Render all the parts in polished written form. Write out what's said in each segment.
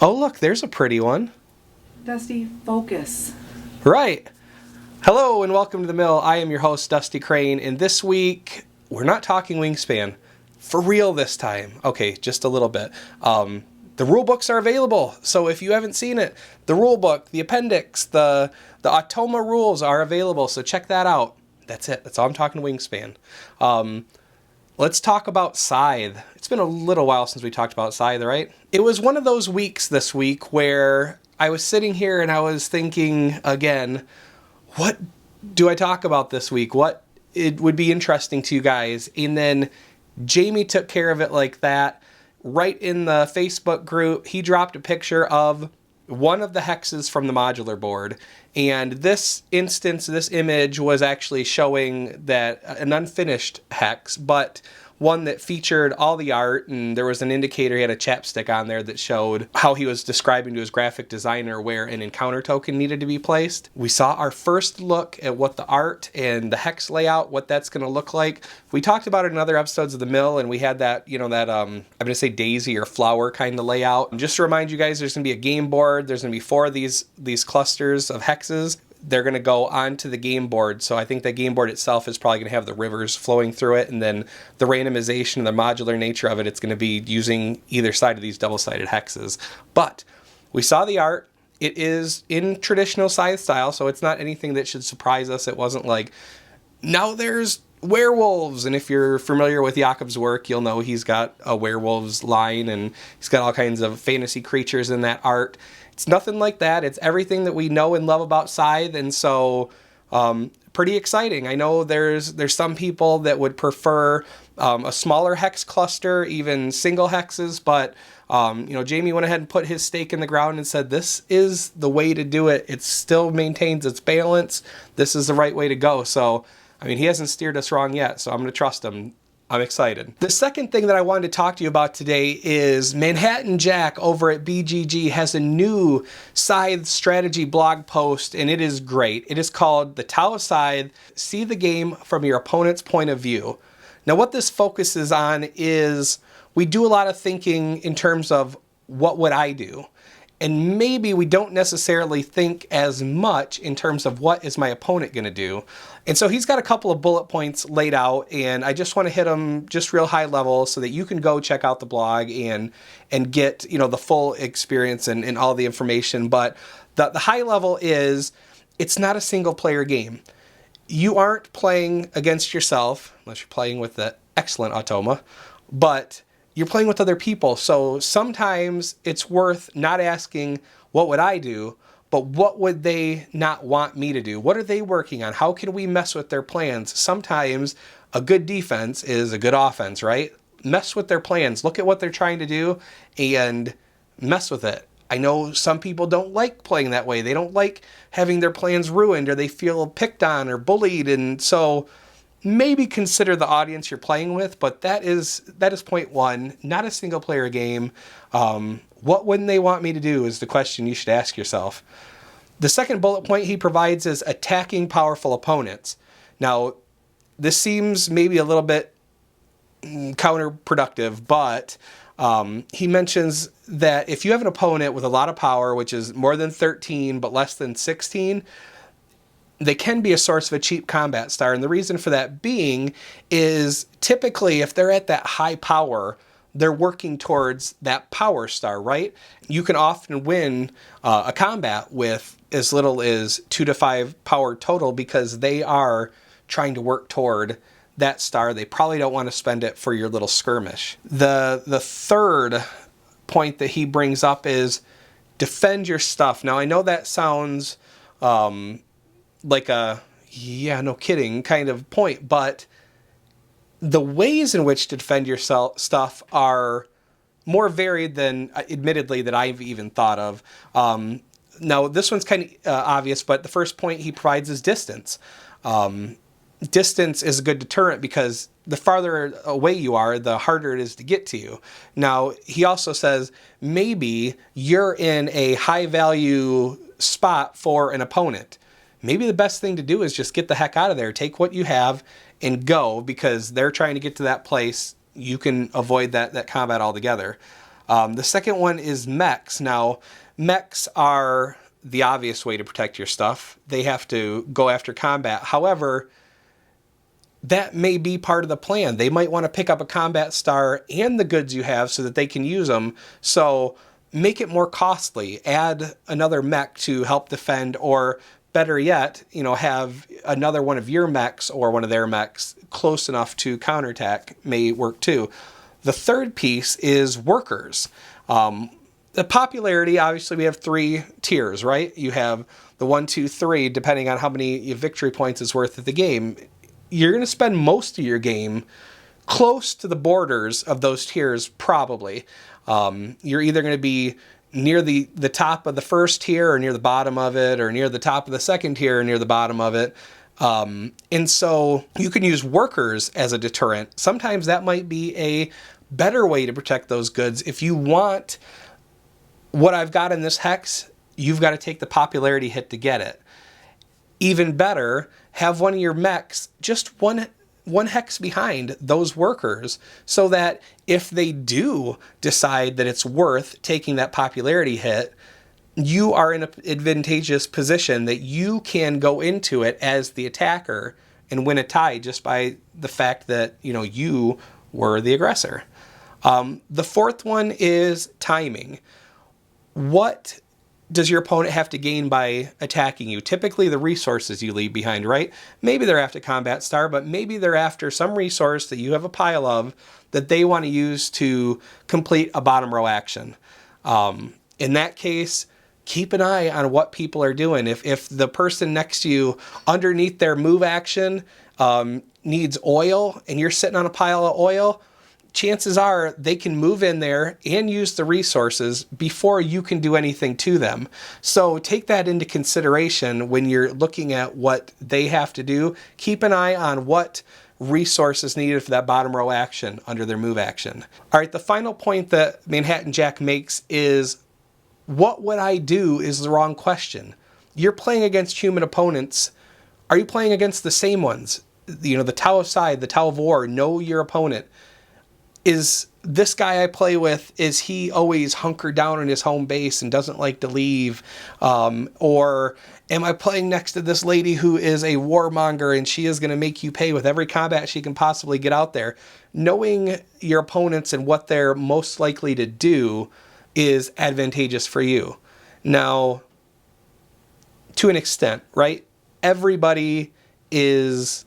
Oh, look, there's a pretty one. Dusty, focus. Right. Hello and welcome to the mill. I am your host, Dusty Crane, and this week we're not talking wingspan. For real this time. Okay, just a little bit. The rule books are available, so if you haven't seen it, the rule book, the appendix, the Automa rules are available, so check that out. That's it. That's all I'm talking wingspan. Let's talk about Scythe. It's been a little while since we talked about Scythe, right? It was one of those weeks this week where I was sitting here and I was thinking again, what do I talk about this week? What it would be interesting to you guys? And then Jamey took care of it like that. Right in the Facebook group, he dropped a picture of one of the hexes from the modular board. And this instance, this image was actually showing that an unfinished hex, but one that featured all the art, and there was an indicator, he had a chapstick on there that showed how he was describing to his graphic designer where an encounter token needed to be placed. We saw our first look at what the art and the hex layout, what that's going to look like. We talked about it in other episodes of the mill, and we had that, I'm going to say daisy or flower kind of layout. And just to remind you guys, there's going to be a game board. There's going to be 4 of these clusters of hexes. They're going to go onto the game board. So I think the game board itself is probably going to have the rivers flowing through it. And then the randomization and the modular nature of it, it's going to be using either side of these double-sided hexes. But we saw the art. It is in traditional Scythe style, so it's not anything that should surprise us. It wasn't like, now there's werewolves. And if you're familiar with Jakob's work, you'll know he's got a werewolves line and he's got all kinds of fantasy creatures in that art. It's nothing like that. It's everything that we know and love about Scythe, and so pretty exciting. I know there's some people that would prefer a smaller hex cluster, even single hexes, but Jamey went ahead and put his stake in the ground and said this is the way to do it. It still maintains its balance. This is the right way to go. So, I mean, he hasn't steered us wrong yet, so I'm going to trust him. I'm excited. The second thing that I wanted to talk to you about today is Manhattan Jack over at BGG has a new Scythe strategy blog post, and it is great. It is called The Tao of Scythe, See the Game from Your Opponent's Point of View. Now, what this focuses on is we do a lot of thinking in terms of what would I do? And maybe we don't necessarily think as much in terms of what is my opponent going to do. And so he's got a couple of bullet points laid out, and I just want to hit them just real high level so that you can go check out the blog and get the full experience and all the information. But the high level is it's not a single player game. You aren't playing against yourself, unless you're playing with the excellent Automa, but you're playing with other people. So sometimes it's worth not asking, what would I do? But what would they not want me to do? What are they working on? How can we mess with their plans? Sometimes a good defense is a good offense, right? Mess with their plans. Look at what they're trying to do and mess with it. I know some people don't like playing that way. They don't like having their plans ruined, or they feel picked on or bullied. And so maybe consider the audience you're playing with, but that is point one, not a single player game. What wouldn't they want me to do is the question you should ask yourself. The second bullet point he provides is attacking powerful opponents. Now, this seems maybe a little bit counterproductive, but he mentions that if you have an opponent with a lot of power, which is more than 13 but less than 16, they can be a source of a cheap combat star. And the reason for that being is typically if they're at that high power, they're working towards that power star, right? You can often win a combat with as little as 2 to 5 power total because they are trying to work toward that star. They probably don't want to spend it for your little skirmish. The third point that he brings up is defend your stuff. Now, I know that sounds like a, yeah, no kidding kind of point, but the ways in which to defend your stuff are more varied than, admittedly, that I've even thought of. Now, this one's kind of obvious, but the first point he provides is distance. Distance is a good deterrent because the farther away you are, the harder it is to get to you. Now, he also says maybe you're in a high-value spot for an opponent. Maybe the best thing to do is just get the heck out of there. Take what you have and go, because they're trying to get to that place. You can avoid that combat altogether. The second one is mechs. Now, mechs are the obvious way to protect your stuff. They have to go after combat. However, that may be part of the plan. They might want to pick up a combat star and the goods you have so that they can use them. So make it more costly. Add another mech to help defend, or better yet, have another one of your mechs or one of their mechs close enough to counterattack may work too. The third piece is workers. The popularity, obviously, we have 3 tiers, right? You have the 1, 2, 3, depending on how many victory points is worth of the game. You're going to spend most of your game close to the borders of those tiers, probably. You're either going to be near the top of the first tier, or near the bottom of it, or near the top of the second tier, or near the bottom of it. And so you can use workers as a deterrent. Sometimes that might be a better way to protect those goods. If you want what I've got in this hex, you've got to take the popularity hit to get it. Even better, have one of your mechs just one hex behind those workers, so that if they do decide that it's worth taking that popularity hit, you are in an advantageous position that you can go into it as the attacker and win a tie just by the fact that you were the aggressor. The fourth one is timing. What does your opponent have to gain by attacking you? Typically the resources you leave behind, right? Maybe they're after combat star, but maybe they're after some resource that you have a pile of that they want to use to complete a bottom row action. In that case, keep an eye on what people are doing. If the person next to you, underneath their move action, needs oil, and you're sitting on a pile of oil, chances are they can move in there and use the resources before you can do anything to them. So take that into consideration when you're looking at what they have to do. Keep an eye on what resources needed for that bottom row action under their move action. All right, the final point that Manhattan Jack makes is, what would I do is the wrong question. You're playing against human opponents. Are you playing against the same ones? The Tao of Scythe, the Tao of War, know your opponent. Is this guy I play with, is he always hunkered down in his home base and doesn't like to leave? Or am I playing next to this lady who is a warmonger and she is going to make you pay with every combat she can possibly get out there? Knowing your opponents and what they're most likely to do is advantageous for you. Now, to an extent, right? Everybody is,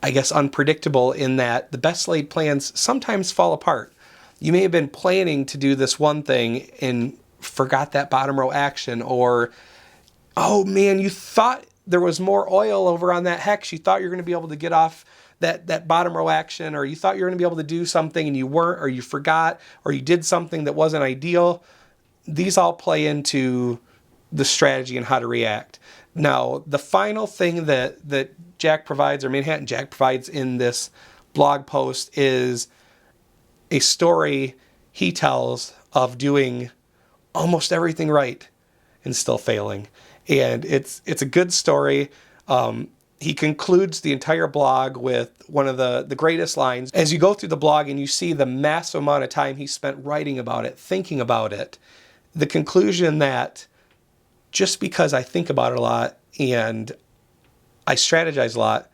I guess, unpredictable in that the best laid plans sometimes fall apart. You may have been planning to do this one thing and forgot that bottom row action, or, oh man, you thought there was more oil over on that hex. You thought you were going to be able to get off that bottom row action, or you thought you were going to be able to do something and you weren't, or you forgot, or you did something that wasn't ideal. These all play into the strategy and how to react. Now, the final thing that Jack provides, or Manhattan Jack provides in this blog post, is a story he tells of doing almost everything right and still failing. And it's a good story. He concludes the entire blog with one of the greatest lines. As you go through the blog and you see the massive amount of time he spent writing about it, thinking about it, the conclusion that just because I think about it a lot and I strategize a lot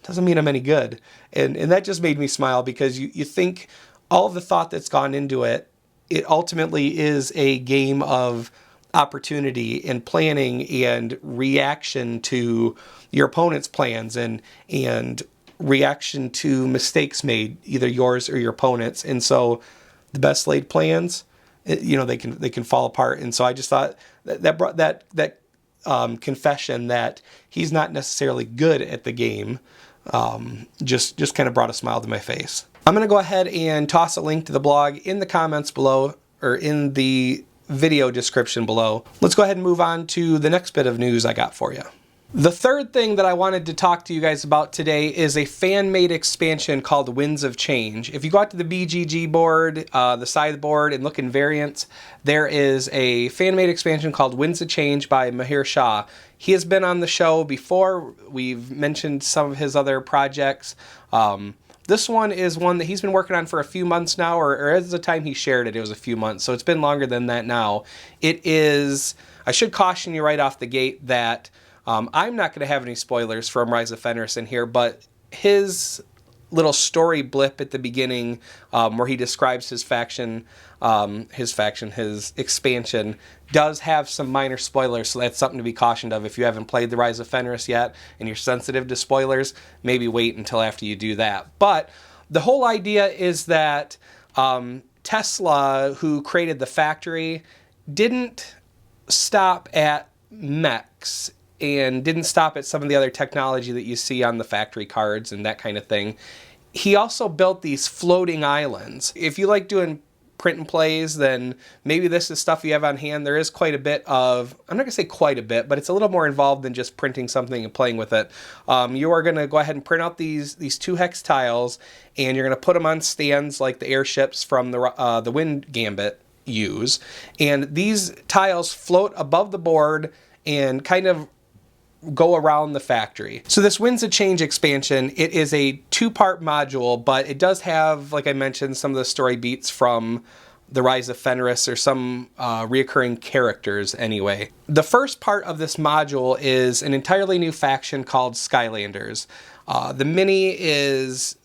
doesn't mean I'm any good. And that just made me smile, because you think all of the thought that's gone into it, it ultimately is a game of opportunity and planning and reaction to your opponent's plans and reaction to mistakes made, either yours or your opponent's. And so the best laid plans, they can fall apart. And so I just thought that brought that confession that he's not necessarily good at the game, just kind of brought a smile to my face. I'm going to go ahead and toss a link to the blog in the comments below, or in the video description below. Let's go ahead and move on to the next bit of news I got for you. The third thing that I wanted to talk to you guys about today is a fan-made expansion called Winds of Change. If you go out to the BGG board, the Scythe board, and look in variants, there is a fan-made expansion called Winds of Change by Mihir Shah. He has been on the show before. We've mentioned some of his other projects. This one is one that he's been working on for a few months now, or at the time he shared it, it was a few months, so it's been longer than that now. It is, I should caution you right off the gate that I'm not going to have any spoilers from Rise of Fenris in here, but his little story blip at the beginning where he describes his expansion does have some minor spoilers, so that's something to be cautioned of. If you haven't played the Rise of Fenris yet and you're sensitive to spoilers, maybe wait until after you do that. But the whole idea is that Tesla, who created the factory, didn't stop at mechs and didn't stop at some of the other technology that you see on the factory cards and that kind of thing. He also built these floating islands. If you like doing print and plays, then maybe this is stuff you have on hand. There is quite a bit of, I'm not going to say quite a bit, but it's a little more involved than just printing something and playing with it. You are going to go ahead and print out these 2 hex tiles, and you're going to put them on stands like the airships from the Wind Gambit use. And these tiles float above the board and kind of go around the factory. So this Winds of Change expansion, it is a 2-part module, but it does have, like I mentioned, some of the story beats from the Rise of Fenris, or some reoccurring characters anyway. The first part of this module is an entirely new faction called Skylanders. The mini is,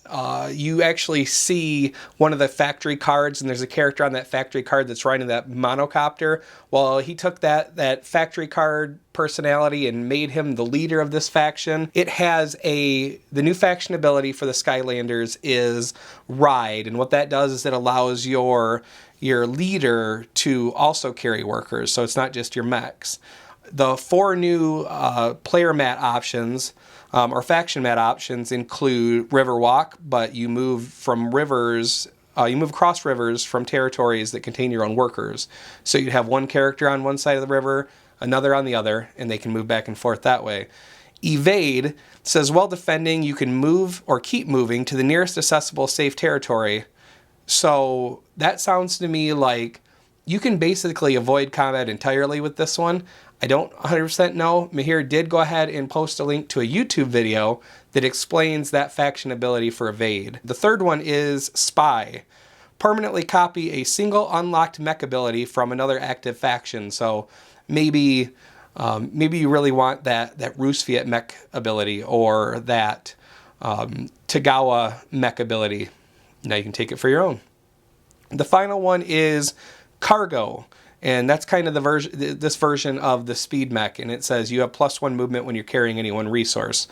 you actually see one of the factory cards, and there's a character on that factory card that's riding that monocopter. Well, he took that factory card personality and made him the leader of this faction. It has the new faction ability for the Skylanders is Ride, and what that does is it allows your leader to also carry workers, so it's not just your mechs. The 4 new player mat options, or faction mat options, include River Walk, but you move from rivers, you move across rivers from territories that contain your own workers. So you'd have one character on one side of the river, another on the other, and they can move back and forth that way. Evade says, while defending, you can move or keep moving to the nearest accessible safe territory. So that sounds to me like you can basically avoid combat entirely with this one. I don't 100% know. Mihir did go ahead and post a link to a YouTube video that explains that faction ability for Evade. The third one is Spy. Permanently copy a single unlocked mech ability from another active faction. So maybe you really want that Rusviet mech ability, or that Tagawa mech ability. Now you can take it for your own. The final one is Cargo. And that's kind of this version of the speed mech, and it says you have +1 movement when you're carrying any one resource.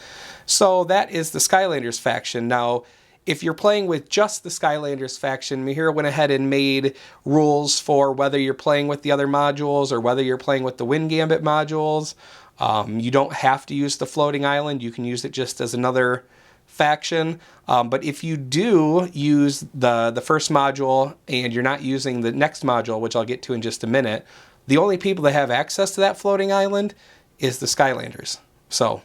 So that is the Skylanders faction. Now, if you're playing with just the Skylanders faction, Mihir went ahead and made rules for whether you're playing with the other modules or whether you're playing with the Wind Gambit modules. You don't have to use the floating island. You can use it just as another faction, but if you do use the first module and you're not using the next module, which I'll get to in just a minute, the only people that have access to that floating island is the Skylanders. So,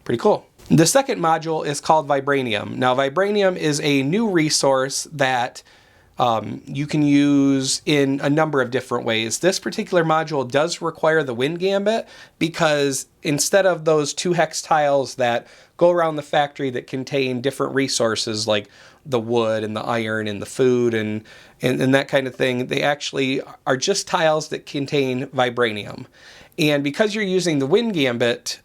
pretty cool. The second module is called Vibranium. Now, Vibranium is a new resource that you can use in a number of different ways. This particular module does require the Wind Gambit, because instead of those 2 hex tiles that go around the factory that contain different resources like the wood and the iron and the food and that kind of thing, they actually are just tiles that contain Vibranium. And because you're using the Wind Gambit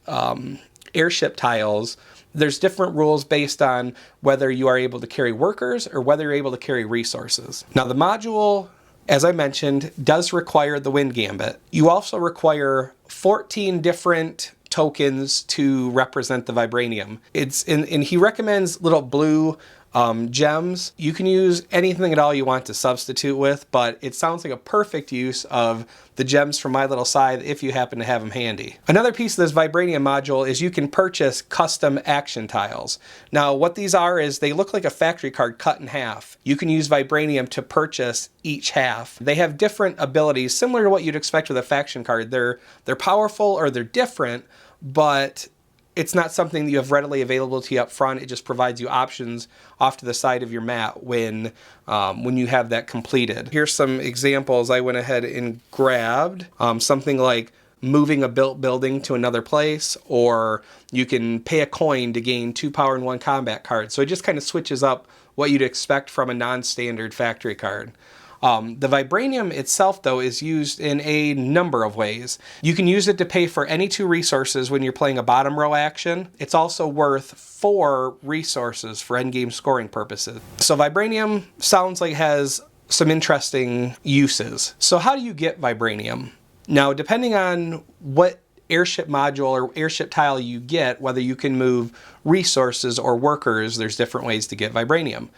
airship tiles, there's different rules based on whether you are able to carry workers or whether you're able to carry resources. Now, the module, as I mentioned, does require the Wind Gambit. You also require 14 different tokens to represent the Vibranium. And he recommends little blue gems. You can use anything at all you want to substitute with, but it sounds like a perfect use of the gems from My Little Scythe if you happen to have them handy. Another piece of this Vibranium module is you can purchase custom action tiles. Now, what these are is they look like a factory card cut in half. You can use Vibranium to purchase each half. They have different abilities, similar to what you'd expect with a faction card. They're powerful or they're different, but it's not something that you have readily available to you up front. It just provides you options off to the side of your mat when you have that completed. Here's some examples I went ahead and grabbed. Something like moving a built building to another place, or you can pay a coin to gain 2 power and 1 combat cards. So it just kind of switches up what you'd expect from a non-standard factory card. The Vibranium itself, though, is used in a number of ways. You can use it to pay for any 2 resources when you're playing a bottom row action. It's also worth 4 resources for endgame scoring purposes. So Vibranium sounds like it has some interesting uses. So how do you get Vibranium? Now, depending on what airship module or airship tile you get, whether you can move resources or workers, there's different ways to get Vibranium.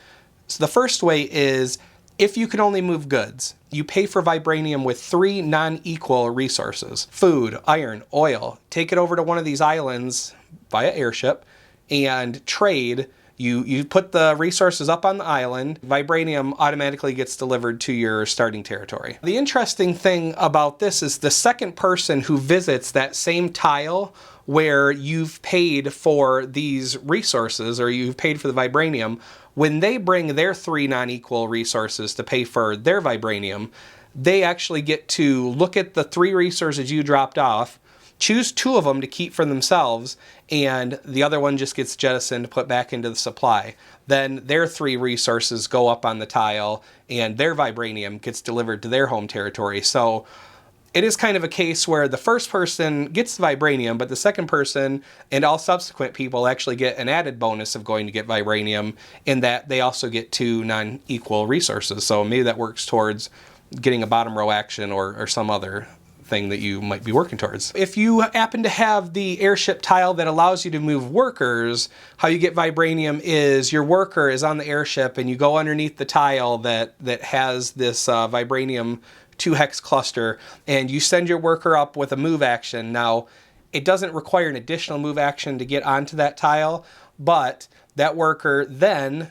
So the first way is, if you can only move goods, you pay for Vibranium with 3 non-equal resources: food, iron, oil. Take it over to one of these islands via airship and trade. You put the resources up on the island, Vibranium automatically gets delivered to your starting territory. The interesting thing about this is the second person who visits that same tile where you've paid for these resources, or you've paid for the Vibranium, when they bring their 3 non-equal resources to pay for their Vibranium, they actually get to look at the 3 resources you dropped off, choose 2 of them to keep for themselves, and the other one just gets jettisoned, put back into the supply. Then their 3 resources go up on the tile, and their Vibranium gets delivered to their home territory. So it is kind of a case where the first person gets the Vibranium, but the second person and all subsequent people actually get an added bonus of going to get Vibranium, in that they also get 2 non-equal resources. So maybe that works towards getting a bottom row action or some other thing that you might be working towards. If you happen to have the airship tile that allows you to move workers, how you get Vibranium is your worker is on the airship and you go underneath the tile that has this Vibranium 2-hex cluster, and you send your worker up with a move action. Now, it doesn't require an additional move action to get onto that tile, but that worker then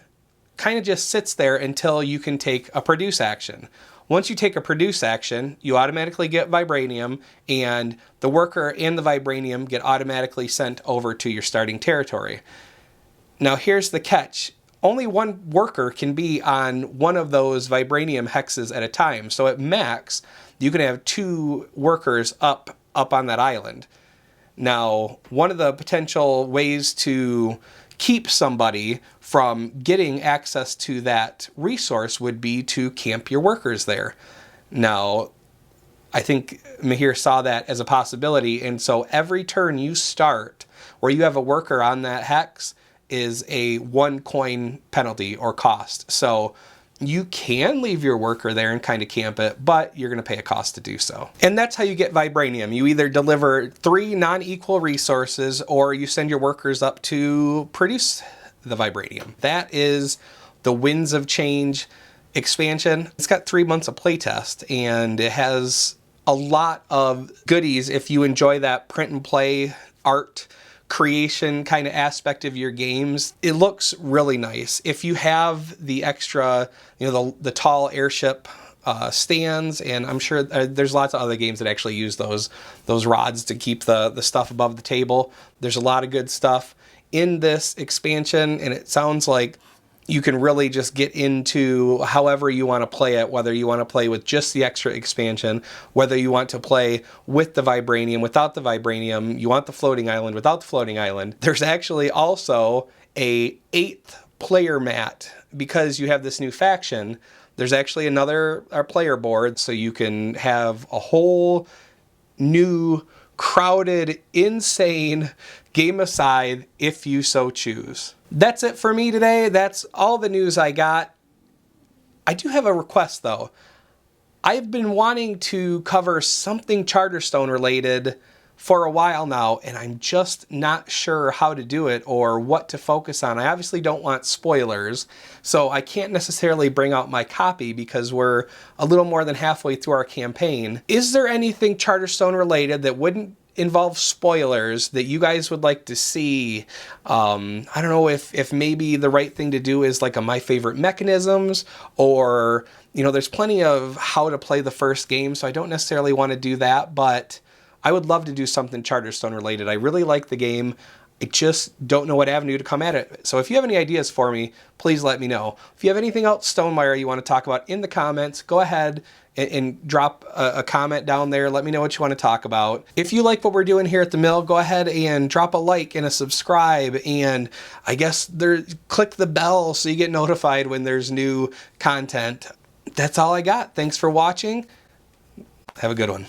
kind of just sits there until you can take a produce action. Once you take a produce action, you automatically get Vibranium, and the worker and the Vibranium get automatically sent over to your starting territory. Now here's the catch. Only one worker can be on one of those Vibranium hexes at a time. So at max, you can have 2 workers up on that island. Now, one of the potential ways to keep somebody from getting access to that resource would be to camp your workers there. Now, I think Mihir saw that as a possibility, and so every turn you start where you have a worker on that hex is a 1 coin penalty or cost. So you can leave your worker there and kind of camp it, but you're going to pay a cost to do so. And that's how you get Vibranium. You either deliver 3 non-equal resources, or you send your workers up to produce the Vibranium. That is the Winds of Change expansion. It's got 3 months of playtest, and it has a lot of goodies if you enjoy that print and play art creation kind of aspect of your games. It looks really nice. If you have the extra, the tall airship stands, and I'm sure there's lots of other games that actually use those rods to keep the stuff above the table. There's a lot of good stuff in this expansion, and it sounds like you can really just get into however you want to play it, whether you want to play with just the extra expansion, whether you want to play with the Vibranium, without the Vibranium, you want the floating island, without the floating island. There's actually also a 8th player mat, because you have this new faction. There's actually another player board, so you can have a whole new, crowded, insane game of Scythe if you so choose. That's it for me today. That's all the news I got. I do have a request, though. I've been wanting to cover something Charterstone related for a while now, and I'm just not sure how to do it or what to focus on. I obviously don't want spoilers, so I can't necessarily bring out my copy because we're a little more than halfway through our campaign. Is there anything Charterstone related that wouldn't involve spoilers that you guys would like to see? I don't know if maybe the right thing to do is like a My Favorite Mechanisms, or, there's plenty of how to play the first game, so I don't necessarily want to do that, but I would love to do something Charterstone related. I really like the game. I just don't know what avenue to come at it. So if you have any ideas for me, please let me know. If you have anything else Stonemaier you want to talk about in the comments, go ahead and drop a comment down there. Let me know what you want to talk about. If you like what we're doing here at the mill, go ahead and drop a like and a subscribe, and I guess click the bell so you get notified when there's new content. That's all I got. Thanks for watching. Have a good one.